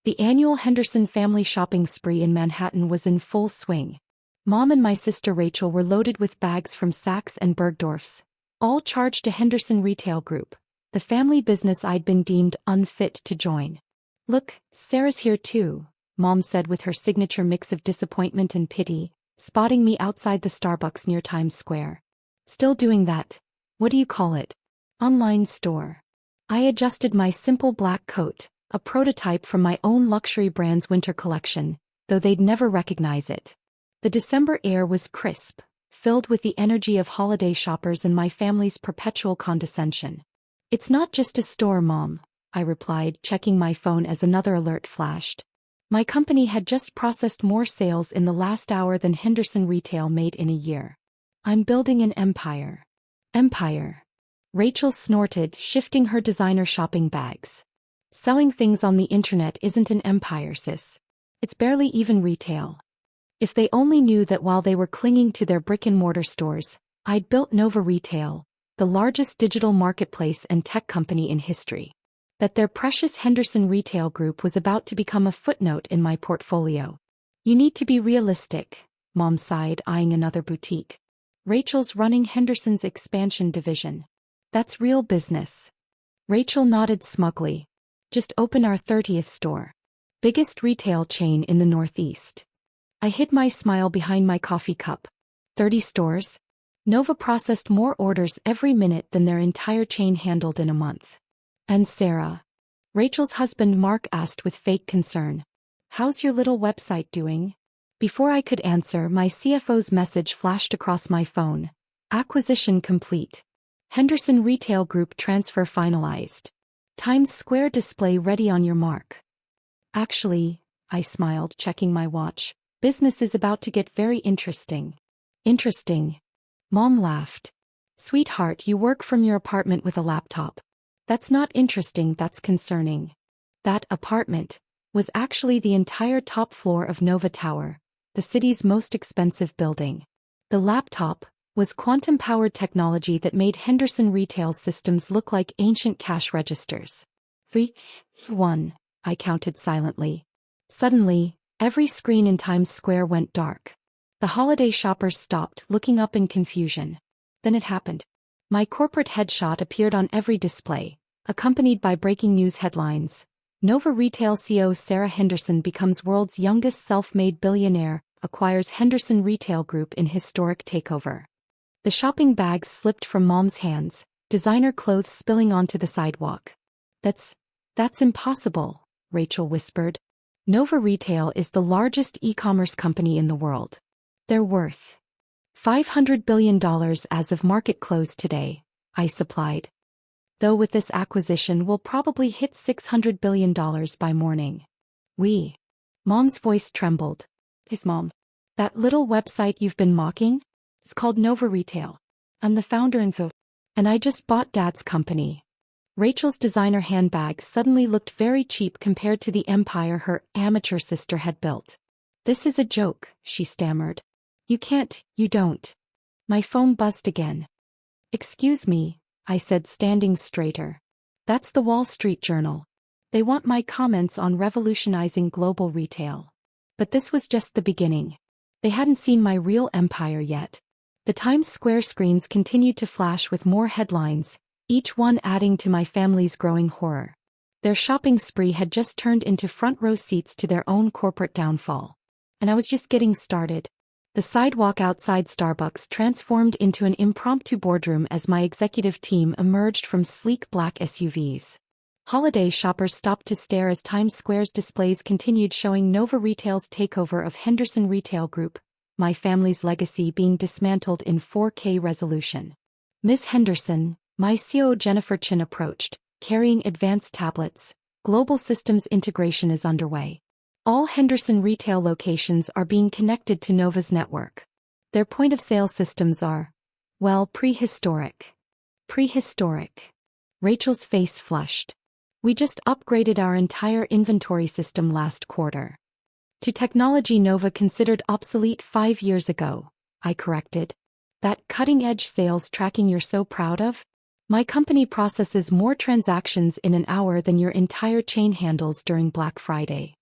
The annual Henderson family shopping spree in Manhattan was in full swing. Mom and my sister Rachel were loaded with bags from Saks and Bergdorf's, all charged to Henderson Retail Group, the family business I'd been deemed unfit to join. "Look, Sarah's here too," Mom said with her signature mix of disappointment and pity, spotting me outside the Starbucks near Times Square. "Still doing that, what do you call it? Online store." I adjusted my simple black coat, a prototype from my own luxury brand's winter collection, though they'd never recognize it. The December air was crisp, filled with the energy of holiday shoppers and my family's perpetual condescension. "It's not just a store, Mom," I replied, checking my phone as another alert flashed. My company had just processed more sales in the last hour than Henderson Retail made in a year. "I'm building an empire." "Empire?" Rachel snorted, shifting her designer shopping bags. "Selling things on the internet isn't an empire, sis. It's barely even retail." If they only knew that while they were clinging to their brick-and-mortar stores, I'd built Nova Retail, the largest digital marketplace and tech company in history. That their precious Henderson Retail Group was about to become a footnote in my portfolio. "You need to be realistic," Mom sighed, eyeing another boutique. "Rachel's running Henderson's expansion division. That's real business." Rachel nodded smugly. "Just open our 30th store. Biggest retail chain in the Northeast." I hid my smile behind my coffee cup. 30 stores? Nova processed more orders every minute than their entire chain handled in a month. "And Sarah?" Rachel's husband Mark asked with fake concern. "How's your little website doing?" Before I could answer, my CFO's message flashed across my phone. "Acquisition complete. Henderson Retail Group transfer finalized. Times Square display ready on your mark." "Actually," I smiled, checking my watch, "business is about to get very interesting." "Interesting?" Mom laughed. "Sweetheart, you work from your apartment with a laptop. That's not interesting, that's concerning." That apartment was actually the entire top floor of Nova Tower, the city's most expensive building. The laptop was quantum-powered technology that made Henderson Retail systems look like ancient cash registers. 3, 1, I counted silently. Suddenly, every screen in Times Square went dark. The holiday shoppers stopped, looking up in confusion. Then it happened. My corporate headshot appeared on every display, accompanied by breaking news headlines. Nova Retail CEO Sarah Henderson becomes world's youngest self-made billionaire, acquires Henderson Retail Group in historic takeover. The shopping bags slipped from Mom's hands, designer clothes spilling onto the sidewalk. That's impossible," Rachel whispered. "Nova Retail is the largest e-commerce company in the world. They're worth $500 billion as of market close today," I supplied. "Though with this acquisition we'll probably hit $600 billion by morning." "We?" Mom's voice trembled. "His mom. That little website you've been mocking? It's called Nova Retail. I'm the founder and I just bought Dad's company." Rachel's designer handbag suddenly looked very cheap compared to the empire her amateur sister had built. "This is a joke," she stammered. You don't." My phone buzzed again. "Excuse me," I said, standing straighter. "That's the Wall Street Journal. They want my comments on revolutionizing global retail." But this was just the beginning. They hadn't seen my real empire yet. The Times Square screens continued to flash with more headlines, each one adding to my family's growing horror. Their shopping spree had just turned into front-row seats to their own corporate downfall. And I was just getting started. The sidewalk outside Starbucks transformed into an impromptu boardroom as my executive team emerged from sleek black SUVs. Holiday shoppers stopped to stare as Times Square's displays continued showing Nova Retail's takeover of Henderson Retail Group, my family's legacy being dismantled in 4K resolution. "Miss Henderson," my CEO Jennifer Chin approached, carrying advanced tablets. "Global systems integration is underway. All Henderson Retail locations are being connected to Nova's network. Their point-of-sale systems are, well, prehistoric." "Prehistoric." Rachel's face flushed. "We just upgraded our entire inventory system last quarter. To technology Nova considered obsolete 5 years ago," I corrected. "That cutting-edge sales tracking you're so proud of? My company processes more transactions in an hour than your entire chain handles during Black Friday."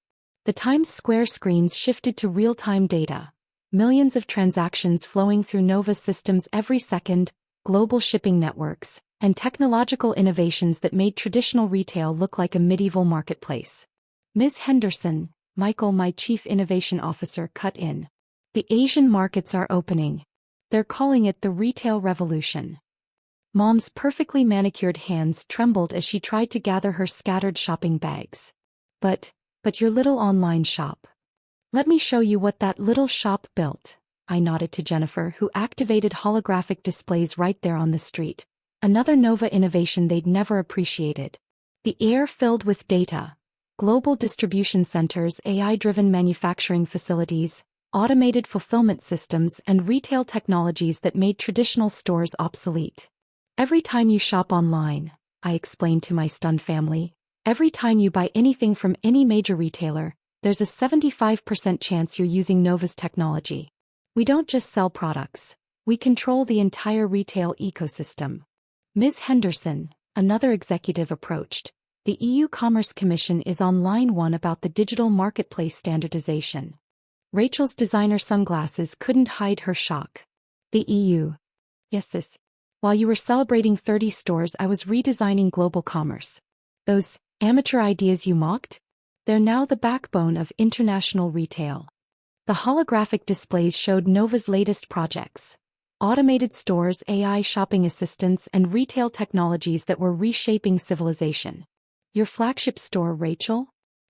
The Times Square screens shifted to real-time data. Millions of transactions flowing through Nova's systems every second, global shipping networks, and technological innovations that made traditional retail look like a medieval marketplace. Ms. Henderson, Michael, my chief innovation officer, cut in. The Asian markets are opening. They're calling it the retail revolution. Mom's perfectly manicured hands trembled as she tried to gather her scattered shopping bags. But your little online shop. Let me show you what that little shop built. I nodded to Jennifer, who activated holographic displays right there on the street. Another Nova innovation they'd never appreciated. The air filled with data. Global distribution centers, AI-driven manufacturing facilities, automated fulfillment systems, and retail technologies that made traditional stores obsolete. Every time you shop online, I explained to my stunned family, every time you buy anything from any major retailer, there's a 75% chance you're using Nova's technology. We don't just sell products, we control the entire retail ecosystem. Ms. Henderson, another executive, approached. The EU Commerce Commission is on line one about the digital marketplace standardization. Rachel's designer sunglasses couldn't hide her shock. The EU. Yes, sis. While you were celebrating 30 stores, I was redesigning global commerce. Those amateur ideas you mocked? They're now the backbone of international retail. The holographic displays showed Nova's latest projects. Automated stores, AI shopping assistants, and retail technologies that were reshaping civilization. Your flagship store, Rachel?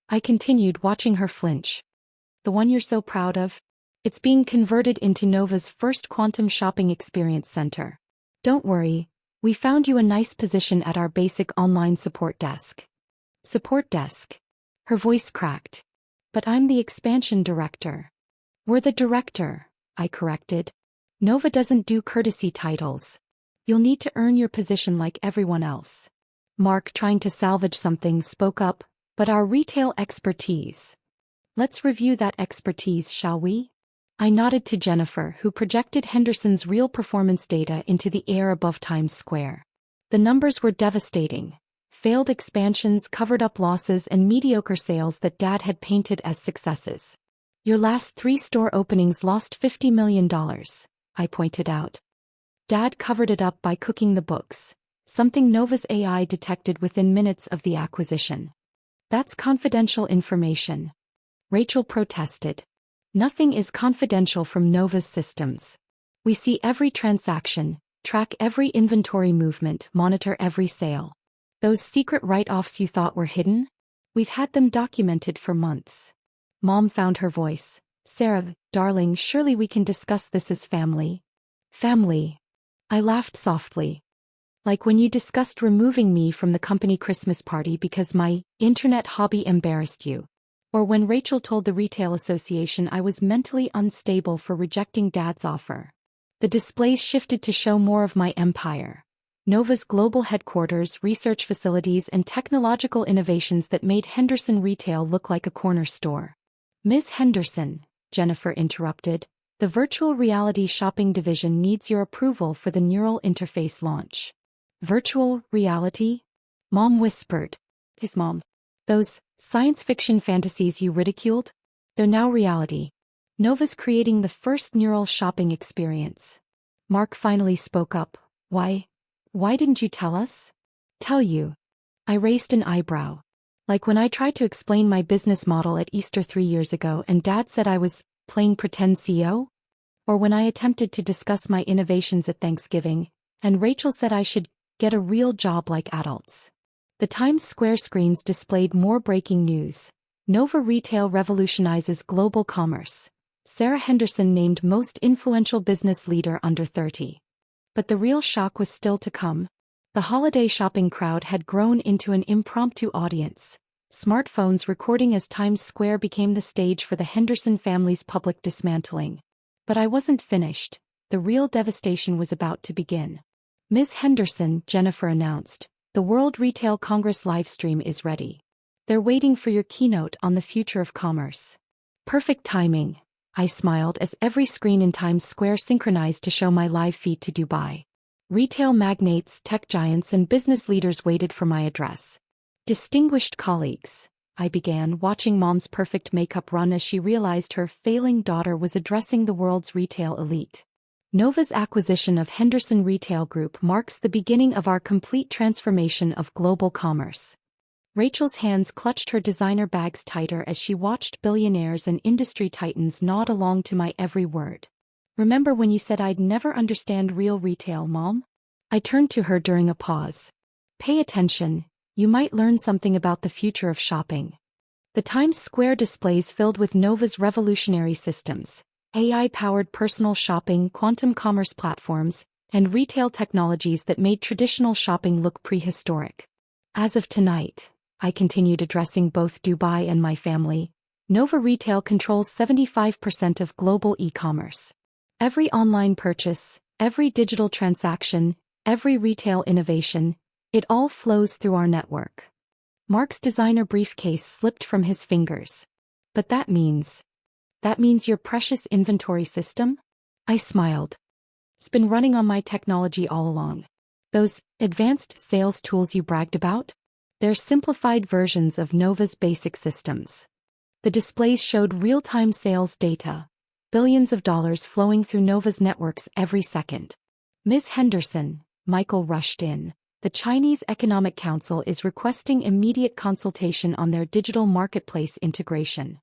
I continued, watching her flinch. The one you're so proud of? It's being converted into Nova's first quantum shopping experience center. Don't worry, we found you a nice position at our basic online support desk. Support desk? Her voice cracked. But I'm the expansion director. We're the director, I corrected. Nova doesn't do courtesy titles. You'll need to earn your position like everyone else. Mark, trying to salvage something, spoke up, but our retail expertise. Let's review that expertise, shall we? I nodded to Jennifer, who projected Henderson's real performance data into the air above Times Square. The numbers were devastating. Failed expansions, covered-up losses, and mediocre sales that Dad had painted as successes. Your last 3 store openings lost $50 million, I pointed out. Dad covered it up by cooking the books, something Nova's AI detected within minutes of the acquisition. That's confidential information. Rachel protested. Nothing is confidential from Nova's systems. We see every transaction, track every inventory movement, monitor every sale. Those secret write-offs you thought were hidden? We've had them documented for months. Mom found her voice. Sarah, darling, surely we can discuss this as family. Family. I laughed softly. Like when you discussed removing me from the company Christmas party because my internet hobby embarrassed you. Or when Rachel told the Retail Association I was mentally unstable for rejecting Dad's offer. The displays shifted to show more of my empire. Nova's global headquarters, research facilities, and technological innovations that made Henderson Retail look like a corner store. Ms. Henderson, Jennifer interrupted, the virtual reality shopping division needs your approval for the neural interface launch. Virtual reality? Mom whispered. His mom. Those science fiction fantasies you ridiculed? They're now reality. Nova's creating the first neural shopping experience. Mark finally spoke up. Why didn't you tell us? Tell you. I raised an eyebrow. Like when I tried to explain my business model at Easter 3 years ago and Dad said I was playing pretend CEO? Or when I attempted to discuss my innovations at Thanksgiving, and Rachel said I should get a real job like adults. The Times Square screens displayed more breaking news. Nova Retail revolutionizes global commerce. Sarah Henderson named most influential business leader under 30. But the real shock was still to come. The holiday shopping crowd had grown into an impromptu audience. Smartphones recording as Times Square became the stage for the Henderson family's public dismantling. But I wasn't finished. The real devastation was about to begin. Ms. Henderson, Jennifer announced, the World Retail Congress livestream is ready. They're waiting for your keynote on the future of commerce. Perfect timing, I smiled as every screen in Times Square synchronized to show my live feed to Dubai. Retail magnates, tech giants, and business leaders waited for my address. Distinguished colleagues, I began, watching Mom's perfect makeup run as she realized her failing daughter was addressing the world's retail elite. Nova's acquisition of Henderson Retail Group marks the beginning of our complete transformation of global commerce. Rachel's hands clutched her designer bags tighter as she watched billionaires and industry titans nod along to my every word. Remember when you said I'd never understand real retail, Mom? I turned to her during a pause. Pay attention, you might learn something about the future of shopping. The Times Square displays filled with Nova's revolutionary systems, AI-powered personal shopping, quantum commerce platforms, and retail technologies that made traditional shopping look prehistoric. As of tonight, I continued addressing both Dubai and my family, Nova Retail controls 75% of global e-commerce. Every online purchase, every digital transaction, every retail innovation, it all flows through our network. Mark's designer briefcase slipped from his fingers. But that means your precious inventory system? I smiled. It's been running on my technology all along. Those advanced sales tools you bragged about? They're simplified versions of Nova's basic systems. The displays showed real-time sales data, billions of dollars flowing through Nova's networks every second. Ms. Henderson, Michael rushed in. The Chinese Economic Council is requesting immediate consultation on their digital marketplace integration.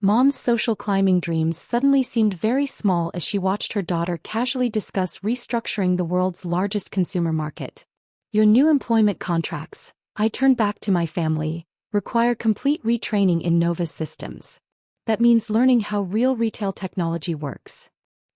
Mom's social climbing dreams suddenly seemed very small as she watched her daughter casually discuss restructuring the world's largest consumer market. Your new employment contracts, I turned back to my family, require complete retraining in Nova's systems. That means learning how real retail technology works.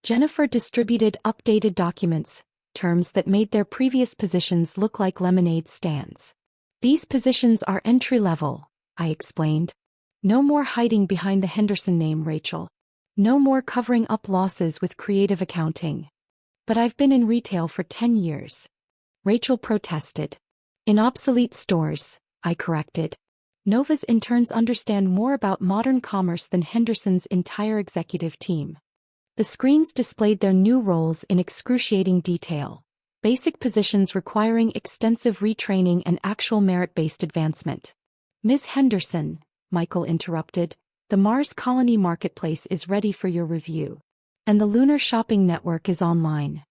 Jennifer distributed updated documents, terms that made their previous positions look like lemonade stands. These positions are entry-level, I explained. No more hiding behind the Henderson name, Rachel. No more covering up losses with creative accounting. But I've been in retail for 10 years. Rachel protested. In obsolete stores, I corrected. Nova's interns understand more about modern commerce than Henderson's entire executive team. The screens displayed their new roles in excruciating detail. Basic positions requiring extensive retraining and actual merit-based advancement. Ms. Henderson, Michael interrupted, the Mars Colony Marketplace is ready for your review. And the Lunar Shopping Network is online.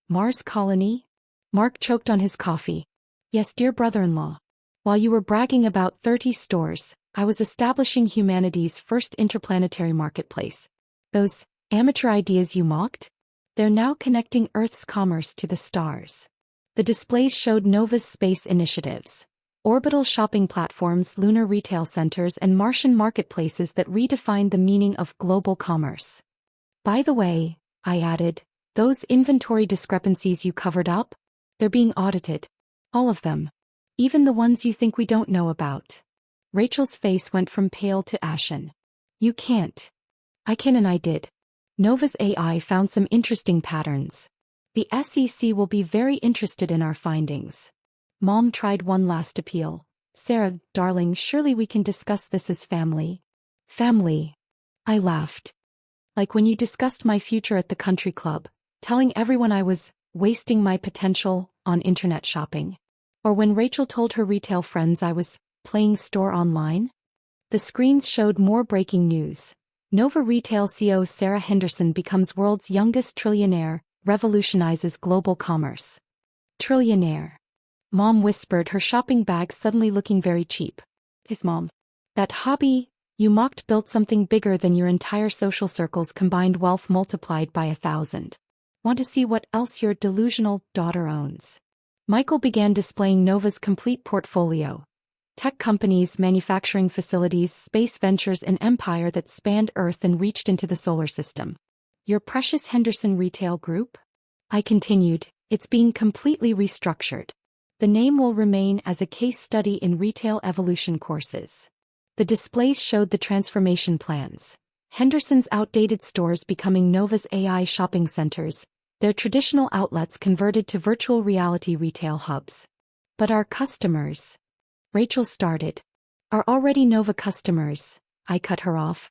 Mars Colony? Mark choked on his coffee. Yes, dear brother-in-law. While you were bragging about 30 stores, I was establishing humanity's first interplanetary marketplace. Those amateur ideas you mocked? They're now connecting Earth's commerce to the stars. The displays showed Nova's space initiatives. Orbital shopping platforms, lunar retail centers, and Martian marketplaces that redefine the meaning of global commerce. By the way, I added, those inventory discrepancies you covered up? They're being audited. All of them. Even the ones you think we don't know about. Rachel's face went from pale to ashen. You can't. I can, and I did. Nova's AI found some interesting patterns. The SEC will be very interested in our findings. Mom tried one last appeal. Sarah, darling, surely we can discuss this as family. Family. I laughed. Like when you discussed my future at the country club, telling everyone I was wasting my potential on internet shopping. Or when Rachel told her retail friends I was playing store online. The screens showed more breaking news. Nova Retail CEO Sarah Henderson becomes world's youngest trillionaire, revolutionizes global commerce. Trillionaire. Mom whispered, her shopping bag suddenly looking very cheap. His mom. That hobby you mocked built something bigger than your entire social circle's combined wealth multiplied by 1,000. Want to see what else your delusional daughter owns? Michael began displaying Nova's complete portfolio. Tech companies, manufacturing facilities, space ventures, an empire that spanned Earth and reached into the solar system. Your precious Henderson Retail Group? I continued, it's being completely restructured. The name will remain as a case study in retail evolution courses. The displays showed the transformation plans. Henderson's outdated stores becoming Nova's AI shopping centers, their traditional outlets converted to virtual reality retail hubs. But our customers, Rachel started, are already Nova customers, I cut her off.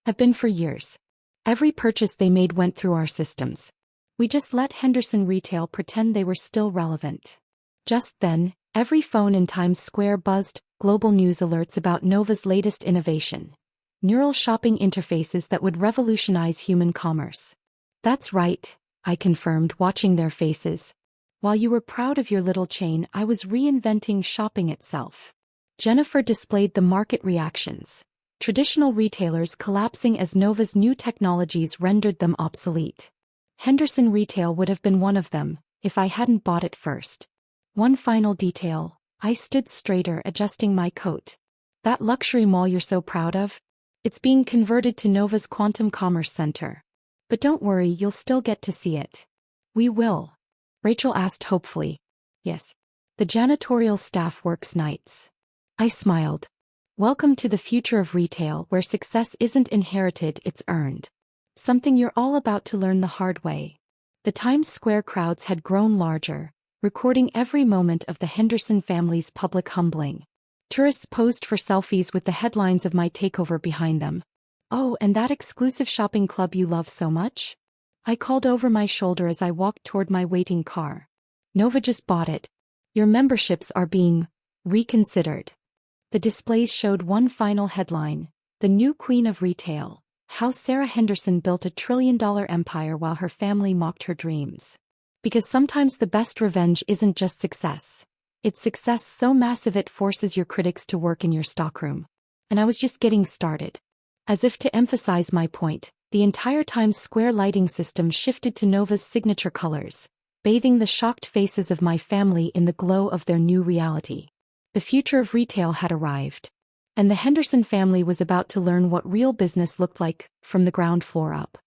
Have been for years. Every purchase they made went through our systems. We just let Henderson Retail pretend they were still relevant. Just then, every phone in Times Square buzzed, global news alerts about Nova's latest innovation: neural shopping interfaces that would revolutionize human commerce. That's right, I confirmed, watching their faces. While you were proud of your little chain, I was reinventing shopping itself. Jennifer displayed the market reactions. Traditional retailers collapsing as Nova's new technologies rendered them obsolete. Henderson Retail would have been one of them, if I hadn't bought it first. One final detail: I stood straighter, adjusting my coat. That luxury mall you're so proud of? It's being converted to Nova's Quantum Commerce Center. But don't worry, you'll still get to see it. We will? Rachel asked hopefully. Yes. The janitorial staff works nights. I smiled. Welcome to the future of retail, where success isn't inherited, it's earned. Something you're all about to learn the hard way. The Times Square crowds had grown larger, recording every moment of the Henderson family's public humbling. Tourists posed for selfies with the headlines of my takeover behind them. Oh, and that exclusive shopping club you love so much? I called over my shoulder as I walked toward my waiting car. Nova just bought it. Your memberships are being reconsidered. The displays showed one final headline: The New Queen of Retail: How Sarah Henderson Built a $1 Trillion Empire While Her Family Mocked Her Dreams. Because sometimes the best revenge isn't just success. It's success so massive it forces your critics to work in your stockroom. And I was just getting started. As if to emphasize my point, the entire Times Square lighting system shifted to Nova's signature colors, bathing the shocked faces of my family in the glow of their new reality. The future of retail had arrived. And the Henderson family was about to learn what real business looked like, from the ground floor up.